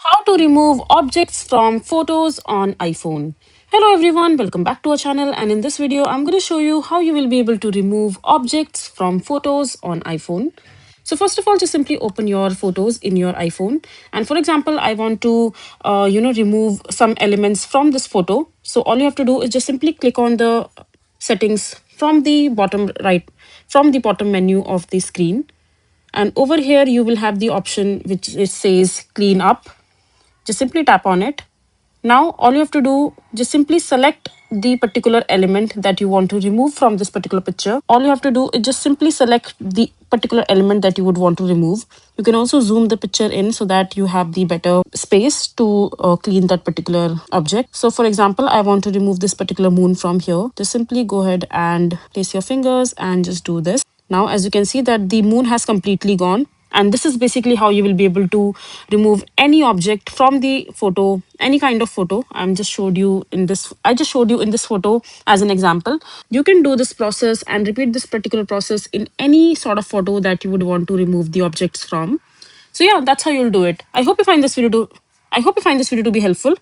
How to remove objects from photos on iPhone. Hello everyone, welcome back to our channel, and in this video I'm going to show you how you will be able to remove objects from photos on iPhone. So first of all, just simply open your photos in your iPhone, and for example I want to remove some elements from this photo. So all you have to do is just simply click on the settings from the bottom right, from the bottom menu of the screen, and over here you will have the option which it says clean up. Just simply tap on it. Now all you have to do, just simply select the particular element that you want to remove from this particular picture. All you have to do is just simply select the particular element that you would want to remove. You can also zoom the picture in so that you have the better space to clean that particular object. So for example, I want to remove this particular moon from here. Just simply go ahead and place your fingers and just do this. Now as you can see that the moon has completely gone, and this is basically how you will be able to remove any object from the photo, any kind of photo. I just showed you in this photo as an example. You can do this process and repeat this particular process in any sort of photo that you would want to remove the objects from. So yeah, that's how you'll do it. I hope you find this video to be helpful.